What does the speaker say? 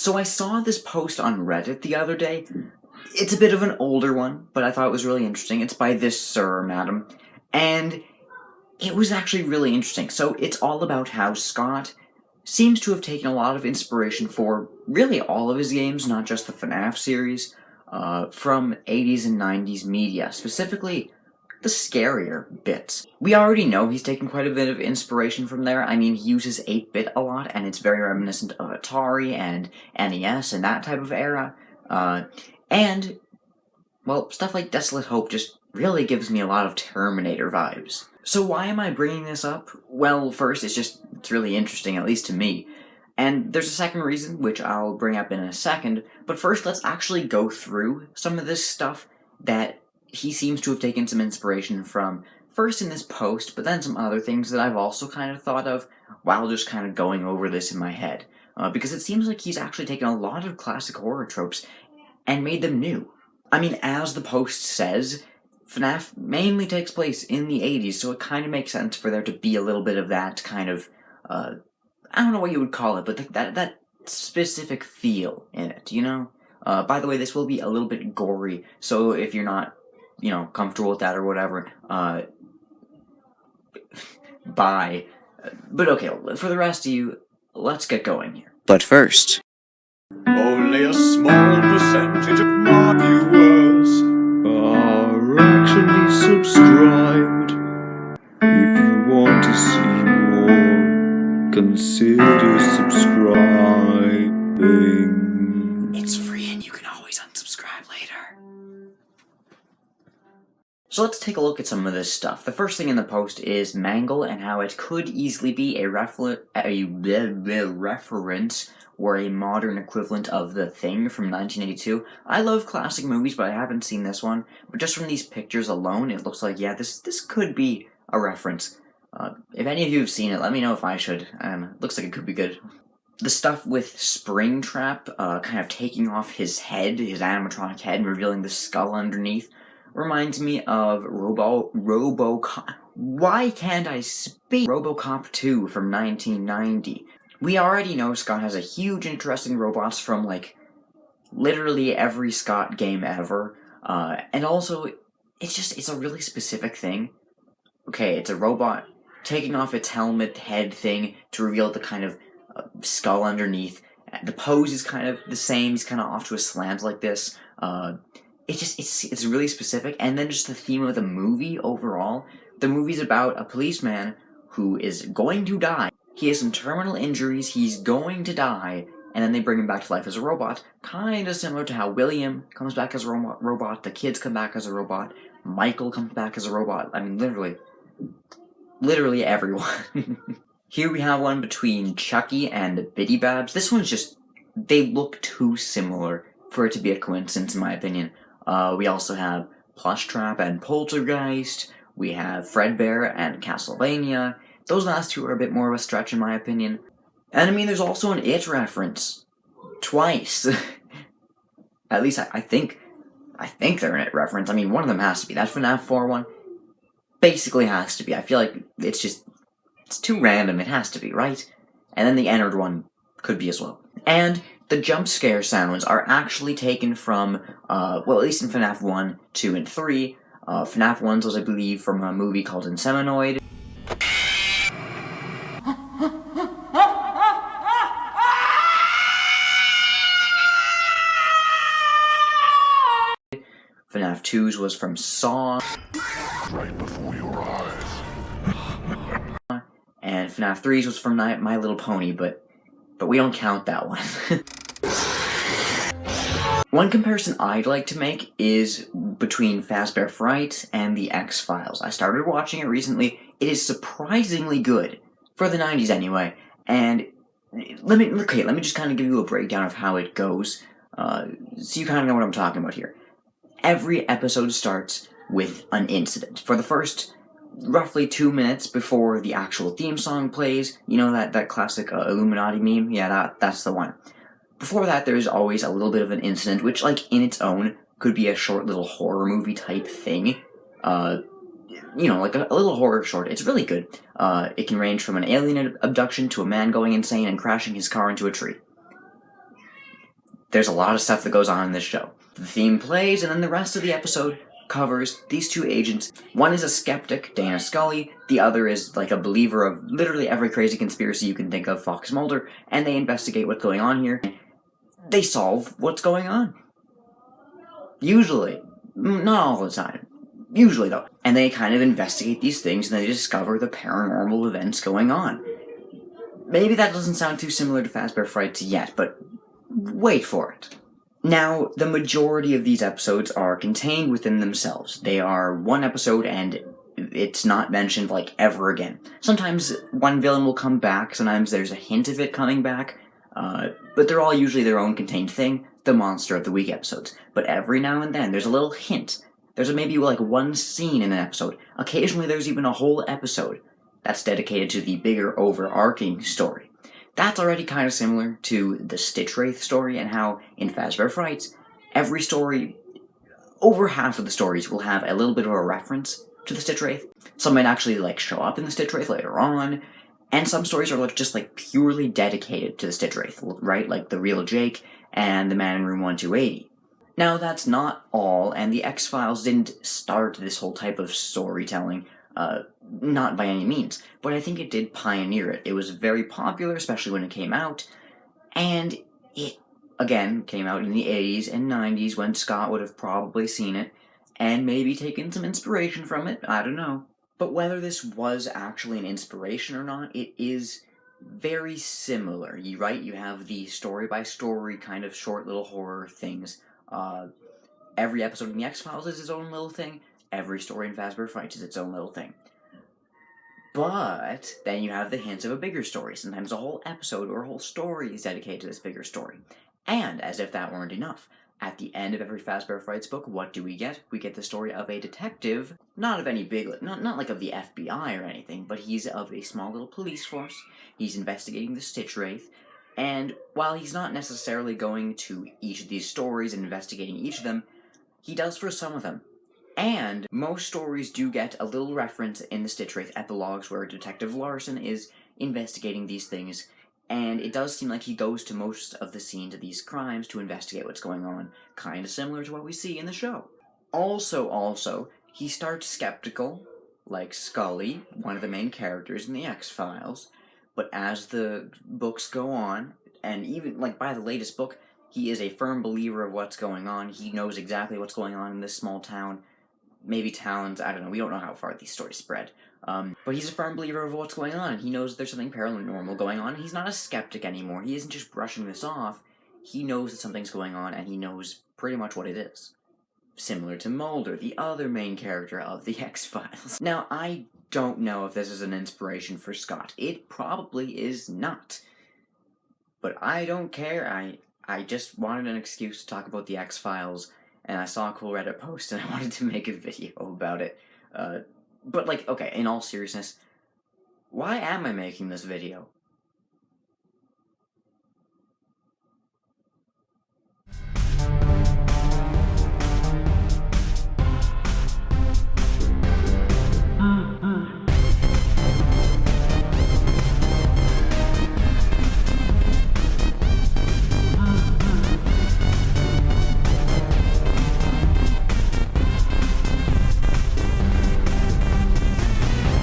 So I saw this post on Reddit the other day. It's a bit of an older one, but I thought it was really interesting. It's by this sir or madam, and it was actually really interesting. So it's all about how Scott seems to have taken a lot of inspiration for really all of his games, not just the FNAF series, from 80s and 90s media, specifically the scarier bits. We already know he's taken quite a bit of inspiration from there. I mean, he uses 8-bit a lot, and it's very reminiscent of Atari and NES and that type of era. And, well, stuff like Desolate Hope just really gives me a lot of Terminator vibes. So why am I bringing this up? Well, first, it's really interesting, at least to me. And there's a second reason, which I'll bring up in a second, but first let's actually go through some of this stuff that he seems to have taken some inspiration from, first in this post, but then some other things that I've also kind of thought of while just kind of going over this in my head. Because it seems like he's actually taken a lot of classic horror tropes and made them new. I mean, as the post says, FNAF mainly takes place in the 80s, so it kind of makes sense for there to be a little bit of that kind of, I don't know what you would call it, but that specific feel in it, you know? By the way, this will be a little bit gory, so if you're not, comfortable with that or whatever, bye. But okay, for the rest of you, let's get going here. But first, only a small percentage of my viewers are actually subscribed. If you want to see more, consider subscribing. It's free and you can always unsubscribe later. So let's take a look at some of this stuff. The first thing in the post is Mangle and how it could easily be a reference or a modern equivalent of The Thing from 1982. I love classic movies, but I haven't seen this one. But just from these pictures alone, it looks like, yeah, this could be a reference. If any of you have seen it, let me know if I should. It looks like it could be good. The stuff with Springtrap, kind of taking off his head, his animatronic head, and revealing the skull underneath, reminds me of RoboCop. Why can't I speak? RoboCop 2 from 1990. We already know Scott has a huge interest in robots from, like, literally every Scott game ever. And also, it's a really specific thing. Okay, it's a robot taking off its helmet head thing to reveal the kind of skull underneath. The pose is kind of the same. He's kind of off to a slant like this. It's really specific. And then just the theme of the movie overall. The movie's about a policeman who is going to die. He has some terminal injuries, he's going to die, and then they bring him back to life as a robot. Kinda similar to how William comes back as a robot, the kids come back as a robot, Michael comes back as a robot. I mean, literally everyone. Here we have one between Chucky and Biddy Babs. This one's just, they look too similar for it to be a coincidence, in my opinion. We also have Plushtrap and Poltergeist. We have Fredbear and Castlevania. Those last two are a bit more of a stretch, in my opinion. And I mean, there's also an It reference. Twice. At least I think they're an It reference. I mean, one of them has to be. That FNAF 4 one basically has to be. I feel like it's too random. It has to be, right? And then the Ennard one could be as well. And the jump scare sounds are actually taken from, well, at least in FNAF 1, 2, and 3. FNAF 1 was, I believe, from a movie called Inseminoid. FNAF 2's was from Saw. Right before your eyes. And FNAF 3's was from My Little Pony, but we don't count that one. One comparison I'd like to make is between Fazbear Frights and The X-Files. I started watching it recently. It is surprisingly good, for the 90s anyway, and let me just kind of give you a breakdown of how it goes, so you kind of know what I'm talking about here. Every episode starts with an incident. For the first roughly 2 minutes before the actual theme song plays, you know that classic Illuminati meme? Yeah, that's the one. Before that, there's always a little bit of an incident, which, like, in its own, could be a short little horror movie type thing. Like a little horror short. It's really good. It can range from an alien abduction to a man going insane and crashing his car into a tree. There's a lot of stuff that goes on in this show. The theme plays, and then the rest of the episode covers these two agents. One is a skeptic, Dana Scully. The other is like a believer of literally every crazy conspiracy you can think of, Fox Mulder, and they investigate what's going on here. They solve what's going on. Usually. Not all the time. Usually, though. And they kind of investigate these things, and they discover the paranormal events going on. Maybe that doesn't sound too similar to Fazbear Frights yet, but wait for it. Now, the majority of these episodes are contained within themselves. They are one episode, and it's not mentioned, like, ever again. Sometimes one villain will come back, sometimes there's a hint of it coming back, but they're all usually their own contained thing, the Monster of the Week episodes. But every now and then, there's a little hint. There's maybe, like, one scene in an episode. Occasionally, there's even a whole episode that's dedicated to the bigger, overarching story. That's already kind of similar to the Stitch Wraith story, and how, in Fazbear Frights, every story, over half of the stories will have a little bit of a reference to the Stitch Wraith. Some might actually, like, show up in the Stitch Wraith later on, and some stories are just, like, purely dedicated to the Stitch Wraith, right? Like The Real Jake and The Man in Room 1280. Now, that's not all, and the X-Files didn't start this whole type of storytelling, not by any means, but I think it did pioneer it. It was very popular, especially when it came out, and it, again, came out in the 80s and 90s when Scott would have probably seen it, and maybe taken some inspiration from it, I don't know. But whether this was actually an inspiration or not, it is very similar, right? You have the story-by-story kind of short little horror things. Every episode in the X-Files is its own little thing. Every story in Fazbear Frights is its own little thing. But then you have the hints of a bigger story. Sometimes a whole episode or a whole story is dedicated to this bigger story. And, as if that weren't enough, at the end of every Fazbear Frights book, what do we get? We get the story of a detective, not of any big, not like of the FBI or anything, but he's of a small little police force. He's investigating the Stitch Wraith, and while he's not necessarily going to each of these stories and investigating each of them, he does for some of them. And most stories do get a little reference in the Stitch Wraith epilogues where Detective Larson is investigating these things, and it does seem like he goes to most of the scenes of these crimes to investigate what's going on, kind of similar to what we see in the show. Also, he starts skeptical, like Scully, one of the main characters in the X-Files, but as the books go on, and even, like, by the latest book, he is a firm believer of what's going on. He knows exactly what's going on in this small town. Maybe towns, I don't know, we don't know how far these stories spread. But he's a firm believer of what's going on, and he knows there's something paranormal going on. He's not a skeptic anymore. He isn't just brushing this off. He knows that something's going on, and he knows pretty much what it is. Similar to Mulder, the other main character of the X-Files. Now, I don't know if this is an inspiration for Scott. It probably is not. But I don't care. I just wanted an excuse to talk about the X-Files, and I saw a cool Reddit post, and I wanted to make a video about it. But, like, okay, in all seriousness, why am I making this video?